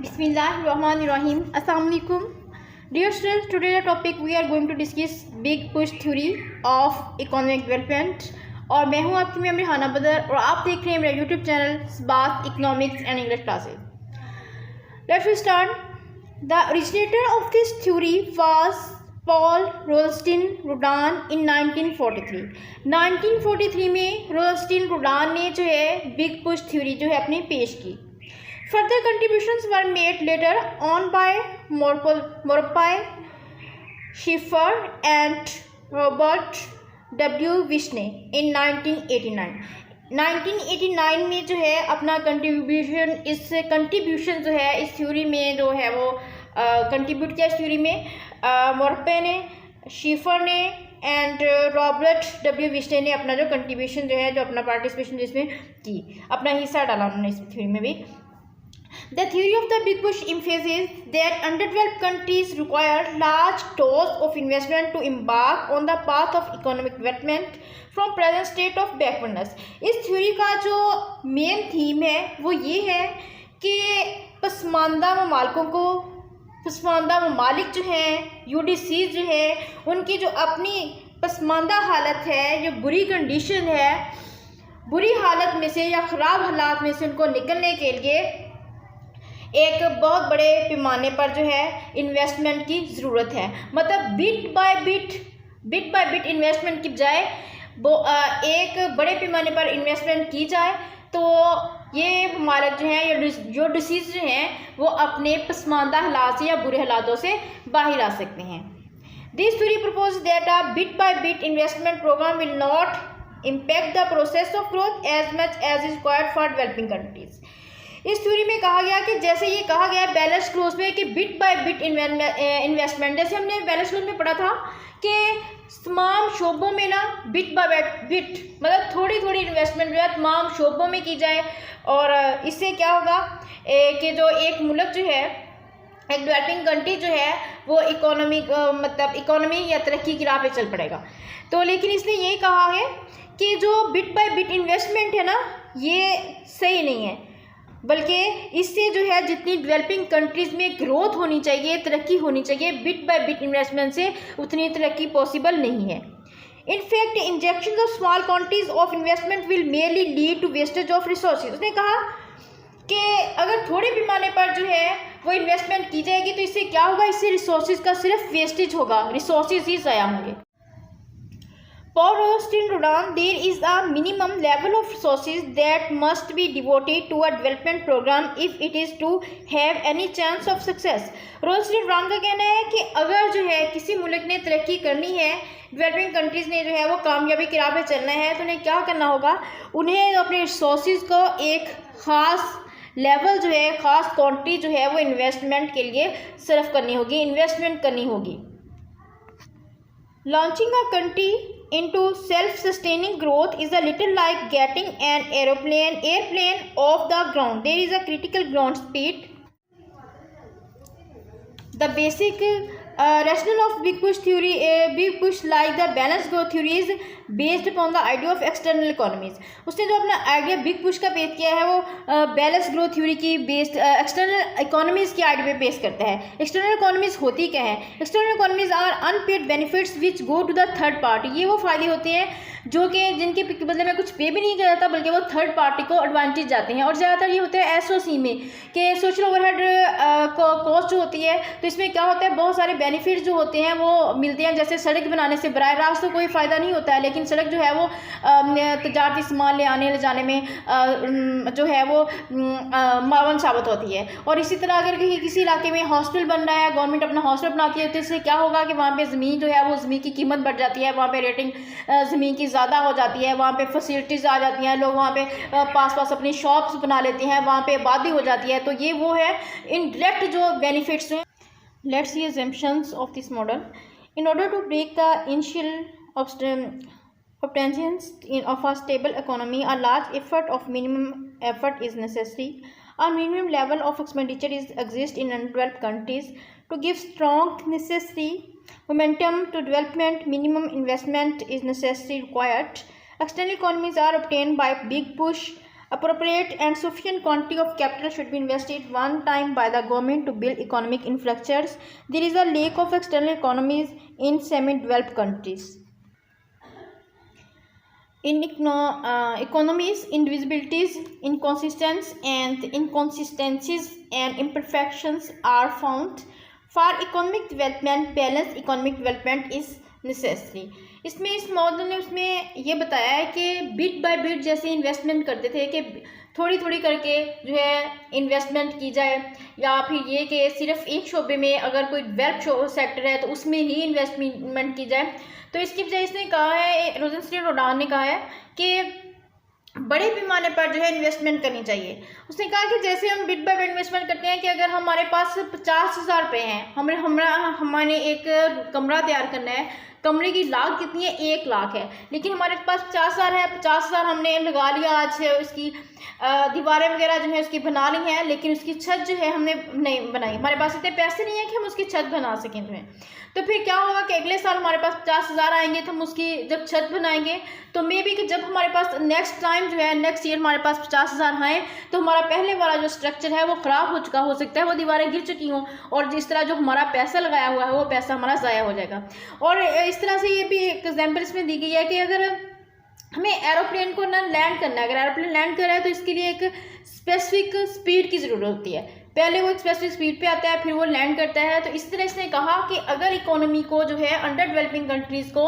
Bismillahirrahmanirrahim. Assalamu alaikum. Dear students, today the topic we are going to discuss big push theory of economic development. और मैं हूँ आपकी ma'am Rihanna बदर और आप देख रहे हैं मेरा यूट्यूब चैनल बात economics and English classes. Let's start. The originator of this theory was Paul Rothstein-Rhodan in 1943. 1943 में Rothstein-Rhodan ने जो है बिग पुश थ्योरी जो है अपने पेश की. Further contributions were made later on by Moropai, Schiffer and Robert W. Vishney in 1989. 1989 में जो है अपना कंट्रीब्यूशन जो है इस थ्योरी में जो है वो कंट्रीब्यूट किया इस थ्योरी में मोरपे ने, शीफर ने एंड रॉबर्ट डब्ल्यू विश्ने ने अपना जो कंट्रीब्यूशन जो है जो अपना पार्टिसिपेशन जिसमें की अपना हिस्सा डाला उन्होंने इस थ्योरी में भी. The theory of the big push emphasizes that underdeveloped countries require large dose of investment to embark on the path of economic development from present state of backwardness. इस थ्योरी का जो मेन थीम है वो ये है कि पसमानदा ममालिक जो हैं यूडीसी जो है उनकी जो अपनी पसमानदा हालत है जो बुरी कंडीशन है बुरी हालत में से या ख़राब हालात में से उनको निकलने के लिए एक बहुत बड़े पैमाने पर जो है इन्वेस्टमेंट की ज़रूरत है. मतलब बिट बाय बिट इन्वेस्टमेंट की बजाय वो एक बड़े पैमाने पर इन्वेस्टमेंट की जाए तो ये ममालिक जो हैं जो डिसीज़ जो हैं वो अपने पसमानदा हालात से या बुरे हालातों से बाहर आ सकते हैं. This theory propose that a bit by bit investment program will not impact the process of growth as much as is required for developing countries. इस थ्योरी में कहा गया कि जैसे ये कहा गया बैलेंस क्लोज में कि बिट बाय बिट इन्वेस्टमेंट, जैसे हमने बैलेंस क्लोज में पढ़ा था कि तमाम शोबों में ना बिट बाय बिट मतलब थोड़ी थोड़ी इन्वेस्टमेंट जो है तमाम शोबों में की जाए और इससे क्या होगा कि जो एक मुल्क जो है एक डेवलपिंग कंट्री जो है वो इकोनॉमी या तरक्की की राह पे चल पड़ेगा. तो लेकिन इसने यही कहा है कि जो बिट बाय बिट इन्वेस्टमेंट है ना ये सही नहीं है, बल्कि इससे जो है जितनी डेवलपिंग कंट्रीज़ में ग्रोथ होनी चाहिए तरक्की होनी चाहिए बिट बाय बिट इन्वेस्टमेंट से उतनी तरक्की पॉसिबल नहीं है. In fact injection of small quantities of investment will merely lead to wastage of resources. उसने कहा कि अगर थोड़े पैमाने पर जो है वो इन्वेस्टमेंट की जाएगी तो इससे क्या होगा, इससे रिसोर्सेज का सिर्फ वेस्टेज होगा, रिसोर्सेज ही ज़ाया होंगे. For Rothstein-Rhodan, there is a minimum level of resources that must be devoted to a development program if it is to have any chance of success. Rothstein-Rhodan का कहना है कि अगर जो है किसी मुल्क ने तरक्की करनी है, डेवलपिंग कंट्रीज़ ने जो है वो कामयाबी की राह पे चलना है तो उन्हें क्या करना होगा, उन्हें अपने रिसोर्सेज को एक ख़ास लेवल जो है ख़ास क्वांटिटी जो है वो इन्वेस्टमेंट के लिए सर्व करनी होगी, इन्वेस्टमेंट करनी होगी. Launching a country into self-sustaining growth is a little like getting an airplane off the ground. There is a critical ground speed. The basic rationale of big push theory, big push like the balanced growth theory is based upon the idea of external economies. उसने जो अपना idea big push का पेश किया है वो balance growth theory की based external economies के आइडिया पे पेश करता है. एक्सटर्नल इकोनॉमीज होती क्या है? External economies are unpaid benefits which go to the third party. ये वो फ़ायदे होते हैं जो कि जिनके बदले में कुछ पे भी नहीं किया जाता बल्कि वो थर्ड पार्टी को एडवांटेज जाते हैं. और ज़्यादातर ये होता है एसओसी में कि सोशल ओवरहेड कॉस्ट जो होती है तो इसमें क्या होता है बहुत सारे बेनिफिट्स जो होते हैं वो मिलते हैं. जैसे सड़क बनाने से बराह रास्त तो कोई फ़ायदा नहीं होता है लेकिन सड़क जो है वो तजारती सामान ले जाने में जो है वो मावन साबित होती है. और इसी तरह अगर किसी इलाके में हॉस्टल बन रहा है, गवर्नमेंट अपना हॉस्टल बनाती है तो इससे क्या होगा कि वहाँ पे ज़मीन जो है वो ज़मीन की कीमत बढ़ जाती है, वहाँ पे रेटिंग ज़मीन की ज़्यादा हो जाती है, वहाँ पे फैसिलिटीज़ आ जाती हैं, लोग वहाँ पे पास अपनी शॉप्स बना लेते हैं, वहाँ पे आबादी हो जाती है. तो ये वो है इनडायरेक्ट जो बेनिफिट्स हैं. Let's see assumptions of this model. In order to break the initial obstacles of a stable economy, a large minimum effort is necessary. A minimum level of expenditure exists in undeveloped countries. To give strong necessary momentum to development, minimum investment is necessarily required. External economies are obtained by big push Appropriate and sufficient quantity of capital should be invested one time by the government to build economic infrastructures. There is a lack of external economies in semi-developed countries. In economies, indivisibilities, inconsistencies and imperfections are found. For economic development, balanced economic development is necessary. इसमें इस model ने उसमें ये बताया है कि bit by bit जैसे investment करते थे कि थोड़ी थोड़ी करके जो है इन्वेस्टमेंट की जाए, या फिर ये कि सिर्फ एक शोबे में अगर कोई डेवलप सेक्टर है तो उसमें ही इन्वेस्टमेंट की जाए। तो इसकी वजह इसने कहा है, रोजनस्टीन रोडान ने कहा है कि बड़े पैमाने पर जो है इन्वेस्टमेंट करनी चाहिए। उसने कहा कि जैसे हम बिट बाय बिट इन्वेस्टमेंट करते हैं कि अगर हमारे पास 50,000 रुपये हैं, हमारे एक कमरा तैयार करना है, कमरे की लागत कितनी है, 1 लाख है, लेकिन हमारे पास 50,000 है, 50,000 हमने लगा लिया, आज से उसकी दीवारें वगैरह जो है उसकी बना ली हैं, लेकिन उसकी छत जो है हमने नहीं बनाई, हमारे पास इतने पैसे नहीं है कि हम उसकी छत बना सकें जो है। तो फिर क्या होगा कि अगले साल हमारे पास 50,000 आएंगे तो हम उसकी जब छत बनाएंगे तो मे बी कि जब हमारे पास नेक्स्ट टाइम जो है नेक्स्ट ईयर हमारे पास 50,000 आए तो हमारा पहले वाला जो स्ट्रक्चर है वो ख़राब हो चुका हो सकता है, वो दीवारें गिर चुकी हों, और जिस तरह जो हमारा पैसा लगाया हुआ है वो पैसा हमारा ज़ाया हो जाएगा। और इस तरह से ये भी एक एग्जाम्पल इसमें दी गई है कि अगर हमें एरोप्लेन को ना लैंड करना है, अगर एरोप्लेन लैंड कर रहा है तो इसके लिए एक स्पेसिफिक स्पीड की ज़रूरत होती है, पहले वो एक स्पेसिफिक स्पीड पे आता है फिर वो लैंड करता है। तो इस तरह इसने कहा कि अगर इकोनॉमी को जो है अंडर डेवलपिंग कंट्रीज़ को,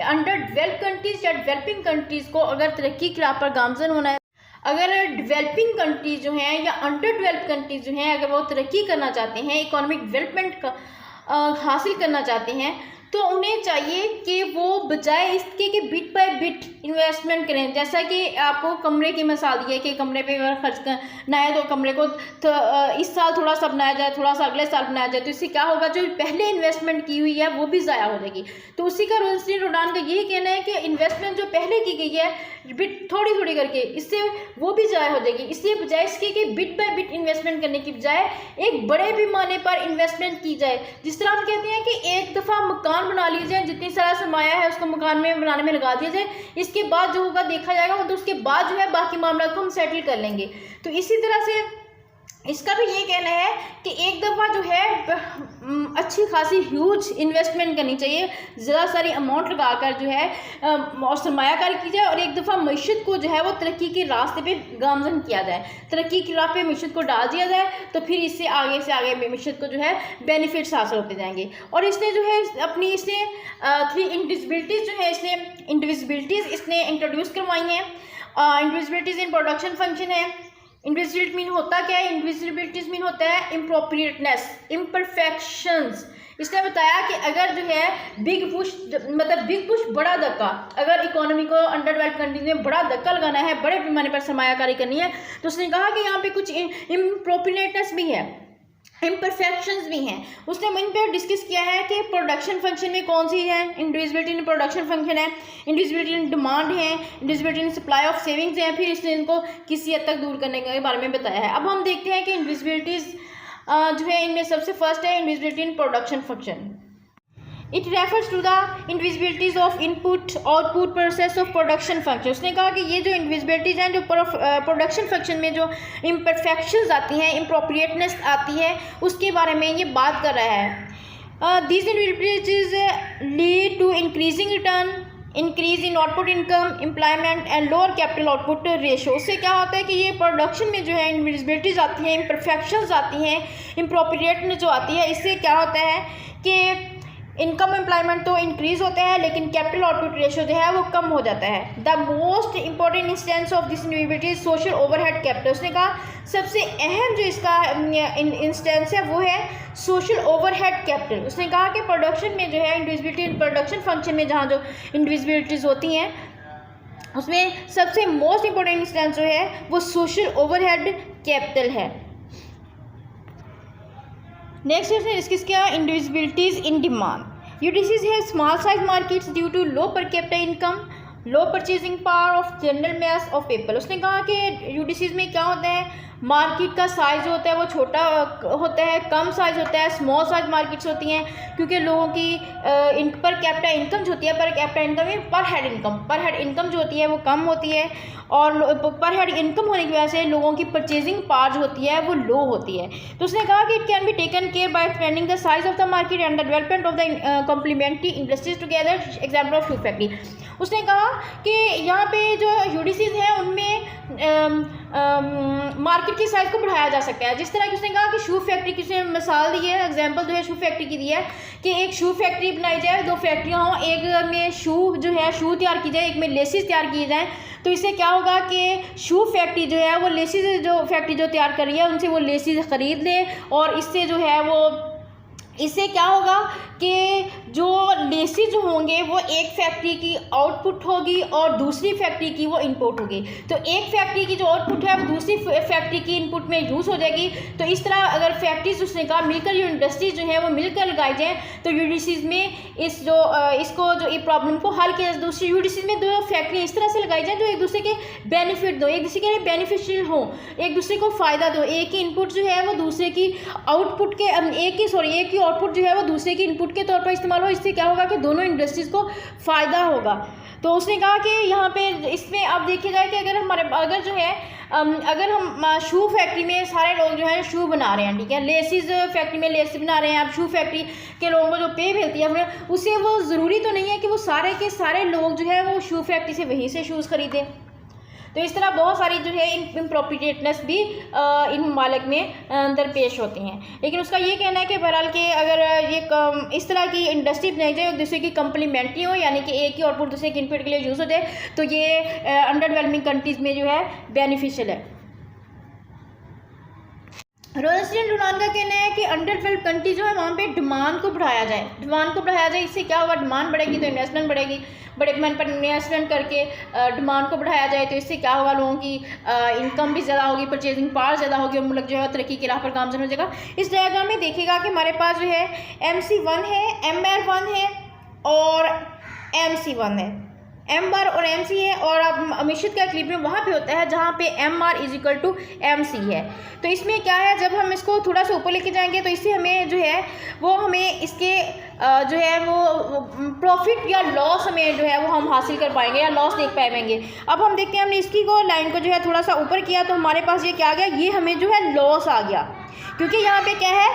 अंडर डेवलप कंट्रीज़ या डेवलपिंग कंट्रीज़ को अगर तरक्की की राह पर गामजन होना है, अगर डेवलपिंग कंट्रीज़ जो हैं या अंडर डेवलप कंट्रीज़ जो हैं अगर वो तरक्की करना चाहते हैं, इकोनॉमिक डेवलपमेंट का हासिल करना चाहते हैं, तो उन्हें चाहिए कि वो बजाय इसके कि बिट बाय बिट इन्वेस्टमेंट करें। जैसा कि आपको कमरे की मिसाल दी है कि कमरे पे अगर खर्च करना है तो कमरे को इस साल थोड़ा सा बनाया जाए, थोड़ा सा अगले साल बनाया जाए, तो इससे क्या होगा, जो पहले इन्वेस्टमेंट की हुई है वो भी ज़ाया हो जाएगी। तो उसी का रोजनस्टीन रोडान का यही कहना है कि इन्वेस्टमेंट जो पहले की गई है बिट थोड़ी थोड़ी करके, इससे वो भी ज़ाया हो जाएगी। इसलिए बजाय इसके कि बिट बाय बिट इन्वेस्टमेंट करने की बजाय एक बड़े पैमाने पर इन्वेस्टमेंट की जाए। जिस तरह हम कहते हैं कि एक दफ़ा मकान बना लीजिए, जाए, जितनी सारा सरमाया है उसको मकान में बनाने में लगा दिया जाए, इसके बाद जो होगा देखा जाएगा, तो उसके बाद जो है बाकी मामला को हम सेटल कर लेंगे। तो इसी तरह से इसका भी ये कहना है कि एक दफ़ा जो है अच्छी खासी ह्यूज इन्वेस्टमेंट करनी चाहिए, ज़्यादा सारी अमाउंट लगाकर जो है और सरमायाकारी की जाए, और एक दफ़ा मईशत को जो है वो तरक्की के रास्ते पे गामजन किया जाए, तरक्की की राह पे मईशत को डाल दिया जाए, तो फिर इससे आगे से आगे मईशत को जो है बेनिफिट्स हासिल होते जाएंगे। और इसने जो है अपनी इसने 3 इंडिविजिबिलिटीज़ जो है इसने इसने इंट्रोड्यूस करवाई हैं। इंडिविजिबिलिटीज़ इन प्रोडक्शन फंक्शन है। इंडिविजिबिलिटी मीन होता क्या है, इंडिविजिबिलिटीज मीन होता है इम्प्रोप्रिएटनेस, इम्परफेक्शंस। इसने बताया कि अगर जो है बिग पुश बड़ा धक्का, अगर इकोनॉमी को अंडर डेवलप कंट्रीज में बड़ा धक्का लगाना है, बड़े पैमाने पर सरमायाकारी करनी है, तो उसने कहा कि यहाँ पे कुछ इम्प्रोप्रिएटनेस भी है, इम्परफेक्शंस भी हैं। उसने इन पर डिस्कस किया है कि प्रोडक्शन फंक्शन में कौन सी है, इंडिविजिबिलिटी इन प्रोडक्शन फंक्शन है, इंडिविजिबिलिटी इन डिमांड है, indivisibility in supply of savings हैं, फिर इसने इनको किसी हद तक दूर करने के बारे में बताया है। अब हम देखते हैं कि इंडिविजिबिलिटीज़ जो है इनमें सबसे फर्स्ट है indivisibility in production function. It refers to the indivisibilities of input output process of production function. उसने कहा कि ये जो इंडिविजिबिलिटीज हैं, जो प्रोडक्शन फंक्शन में जो इम्परफेक्शंस आती हैं, इम्प्रोप्रिएटनेस आती है, उसके बारे में ये बात कर रहा है। These indivisibilities lead to increasing return, increase in output income, employment and lower capital output ratio. उससे क्या होता है कि ये प्रोडक्शन में जो है इंडिविजिबिलिटीज आती हैं, इम्परफेक्शंस आती हैं, इम्प्रोप्रिएटनेस जो आती है, इससे क्या होता है कि इनकम एम्प्लॉयमेंट तो इंक्रीज़ होता है लेकिन कैपिटल आउटपुट रेशो जो है वो कम हो जाता है। The most important instance of this indivisibility is social overhead capital. उसने कहा सबसे अहम जो इसका इंस्टेंस है वो है सोशल ओवरहेड कैपिटल। उसने कहा कि प्रोडक्शन में जो है इंडिविजिबिलिटी प्रोडक्शन फंक्शन में जहाँ जो इंडिविजिबिलिटीज़ होती हैं उसमें सबसे मोस्ट इंपॉर्टेंट इंस्टेंस जो है वो सोशल ओवरहेड कैपिटल है। नेक्स्ट इसने डिस्कस किया इंडिविजिबिलिटीज़ इन डिमांड। यूडीसीज है small size markets due to low per capita income low purchasing power of general mass of people. उसने कहा कि यूडीसीज में क्या होता है, मार्केट का साइज़ जो होता है वो छोटा होता है, कम साइज़ होता है, स्मॉल साइज मार्केट्स होती हैं, क्योंकि लोगों की पर कैपिटा इनकम जो होती है, पर कैपिटा इनकम में पर हेड इनकम जो होती है वो कम होती है, और पर हेड इनकम होने की वजह से लोगों की परचेजिंग पावर जो होती है वो लो होती है। तो उसने कहा कि it can be taken care by expanding the size of the market and the development of the complementary industries together, example of shoe factory. उसने कहा कि यहाँ पे जो यूडीसीज हैं उनमें मार्केट की साइज़ को बढ़ाया जा सकता है। जिस तरह की उसने कहा कि शू फैक्ट्री की उसने मिसाल दी है, एग्जांपल जो है शू फैक्ट्री की दी है कि एक शू फैक्ट्री बनाई जाए, दो फैक्ट्रियाँ हों, एक में शू जो है शू तैयार की जाए, एक में लेसिस तैयार की जाए। तो इससे क्या होगा कि शू फैक्ट्री जो है वो लेसिस जो फैक्ट्री जो तैयार कर रही है उनसे वो लेसिस ख़रीद ले, और इससे जो है वो इससे क्या होगा कि जो लेसिस जो होंगे वो एक फैक्ट्री की आउटपुट होगी और दूसरी फैक्ट्री की वो इनपुट होगी। तो एक फैक्ट्री की जो आउटपुट है वो दूसरी फैक्ट्री की इनपुट में यूज़ हो जाएगी। तो इस तरह अगर फैक्ट्रीज उसने कहा मिलकर जो इंडस्ट्रीज जो है वो मिलकर लगाई जाए तो यूडीसीज में इसको जो प्रॉब्लम को हल किया जाए। दूसरी यूडीसीज में दो फैक्ट्री इस तरह से लगाई जाए जो एक दूसरे के बेनिफिट दो, एक दूसरे के लिए बेनिफिशियल हो, एक दूसरे को फ़ायदा दो। एक ही इनपुट जो है वो दूसरे की आउटपुट के एक ही आउटपुट जो है वो दूसरे की इनपुट के तौर पर इस्तेमाल हो। इससे क्या होगा कि दोनों इंडस्ट्रीज़ को फ़ायदा होगा। तो उसने कहा कि यहाँ पे इसमें अब देखिए जाए कि अगर हम शू फैक्ट्री में सारे लोग जो है शू बना रहे हैं, ठीक है, लेसिस फैक्ट्री में लेसिस बना रहे हैं, अब शू फैक्ट्री के लोगों को जो पे मिलती है उससे वो ज़रूरी तो नहीं है कि वो सारे के सारे लोग जो है वो शू फैक्ट्री से वहीं से शूज़ खरीदें। तो इस तरह बहुत सारी जो है इम्प्रॉपर्टीनेस भी इन ममालिक में दरपेश होती हैं। लेकिन उसका ये कहना है कि बहरहाल कि अगर ये इस तरह की इंडस्ट्री बनाई जाए एक दूसरे की कंप्लीमेंट्री हो, यानी कि एक ही आउटपुट दूसरे के इनपुट के लिए यूज़ हो जाए, तो ये अंडर डेवलपिंग कंट्रीज़ में जो है बेनिफिशियल है। रोजस्टिन डुनान का कहना है कि अंडर डेवलप्ड कंट्री जो है वहाँ पे डिमांड को बढ़ाया जाए। इससे क्या होगा, डिमांड बढ़ेगी तो इन्वेस्टमेंट बढ़ेगी, बड़े पैमाने पर इन्वेस्टमेंट करके डिमांड को बढ़ाया जाए तो इससे क्या होगा, लोगों की इनकम भी ज़्यादा होगी, परचेजिंग पावर ज़्यादा होगी और मुल्क जो है तरक्की की राह पर गामज़न हो जाएगा। इस डायग्राम में देखिएगा कि हमारे पास जो है MC1 है, MR1 है और MC1 है, M बार और MC है, और अब अमिशित का इक्विलिब्रियम वहाँ पे होता है जहाँ पे MR = MC है। तो इसमें क्या है, जब हम इसको थोड़ा सा ऊपर लेके जाएंगे तो इससे हमें जो है वो हमें इसके जो है वो प्रॉफिट या लॉस हमें जो है वो हम हासिल कर पाएंगे या लॉस देख पाएंगे। अब हम देखते हैं हमने इसकी को लाइन को जो है थोड़ा सा ऊपर किया तो हमारे पास ये क्या आ गया, ये हमें जो है लॉस आ गया, क्योंकि यहाँ पे क्या है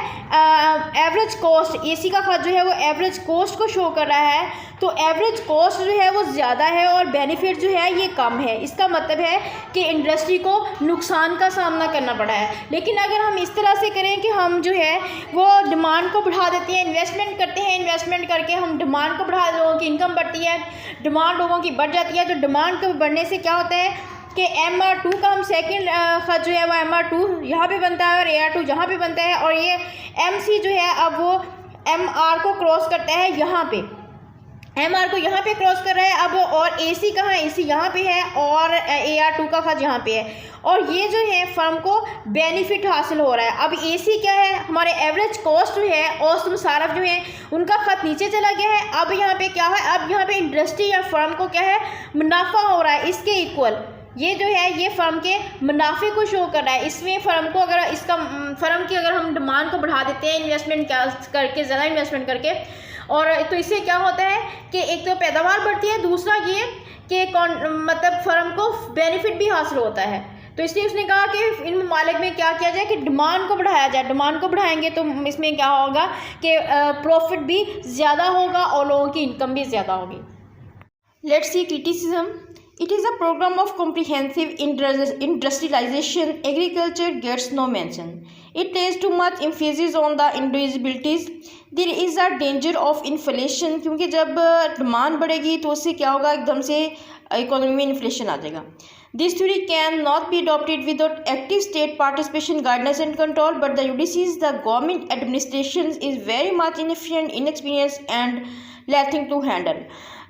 एवरेज कॉस्ट, AC का खर्च जो है वो एवरेज कॉस्ट को शो कर रहा है। तो एवरेज कॉस्ट जो है वो ज़्यादा है और बेनिफिट जो है ये कम है। इसका मतलब है कि इंडस्ट्री को नुकसान का सामना करना पड़ा है। लेकिन अगर हम इस तरह से करें कि हम जो है वो डिमांड को बढ़ा देते हैं, इन्वेस्टमेंट करते हैं, इन्वेस्टमेंट करके हम डिमांड को बढ़ा, लोगों की इनकम बढ़ती है, डिमांड लोगों की बढ़ जाती है। तो डिमांड को बढ़ने से क्या होता है कि MR2 का हम सेकंड खर्च जो है वो MR2 यहाँ पे बनता है और AR2 यहाँ पे बनता है, और ये MC जो है अब वो MR को क्रॉस करता है यहाँ पे, MR को यहाँ पे क्रॉस कर रहा है अब, और AC कहाँ है, AC यहाँ पे है और AR2 का खर्च यहाँ पे है, और ये जो है फर्म को बेनिफिट हासिल हो रहा है। अब AC क्या है, हमारे एवरेज कॉस्ट जो है औसत मुसारफ जो है उनका खर्च नीचे चला गया है। अब यहाँ पे क्या है, अब यहाँ पे इंडस्ट्री या फर्म को क्या है, मुनाफा हो रहा है इसके इक्वल। ये जो है ये फर्म के मुनाफे को शो कर रहा है। इसमें फर्म को अगर फर्म की अगर हम डिमांड को बढ़ा देते हैं इन्वेस्टमेंट करके, ज़्यादा इन्वेस्टमेंट करके, और तो इससे क्या होता है कि एक तो पैदावार बढ़ती है, दूसरा ये कि मतलब फर्म को बेनिफिट भी हासिल होता है। तो इसलिए उसने कहा कि इन ममालिक में क्या किया जाए कि डिमांड को बढ़ाया जाए। डिमांड को बढ़ाएंगे तो इसमें क्या होगा कि प्रॉफिट भी ज़्यादा होगा और लोगों की इनकम भी ज़्यादा होगी। Let's see criticism. It is a program of comprehensive industrialization. Agriculture gets no mention. It lays too much emphasis on the indivisibilities. There is a danger of inflation, क्योंकि जब डिमांड बढ़ेगी तो उससे क्या होगा, एकदम से इकोनॉमी में इन्फ्लेशन आ जाएगा। This theory can not be adopted without active state participation, guidance and control. But the UDCs, the government administration, is very much inefficient, inexperienced and lacking to handle.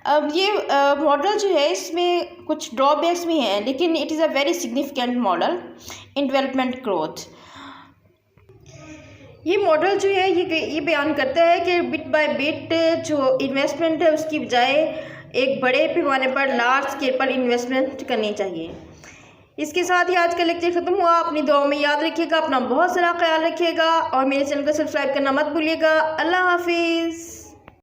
अब ये मॉडल जो है इसमें कुछ drawbacks भी हैं, लेकिन it is a very significant model in development growth. ये मॉडल जो है ये बयान करता है कि बिट बाय बिट जो इन्वेस्टमेंट है उसकी बजाय एक बड़े पैमाने पर लार्ज स्केल पर इन्वेस्टमेंट करनी चाहिए। इसके साथ ही आज का लेक्चर ख़त्म हुआ। अपनी दुआओं में याद रखिएगा, अपना बहुत सारा ख्याल रखिएगा और मेरे चैनल को सब्सक्राइब करना मत भूलिएगा। अल्लाह हाफिज़।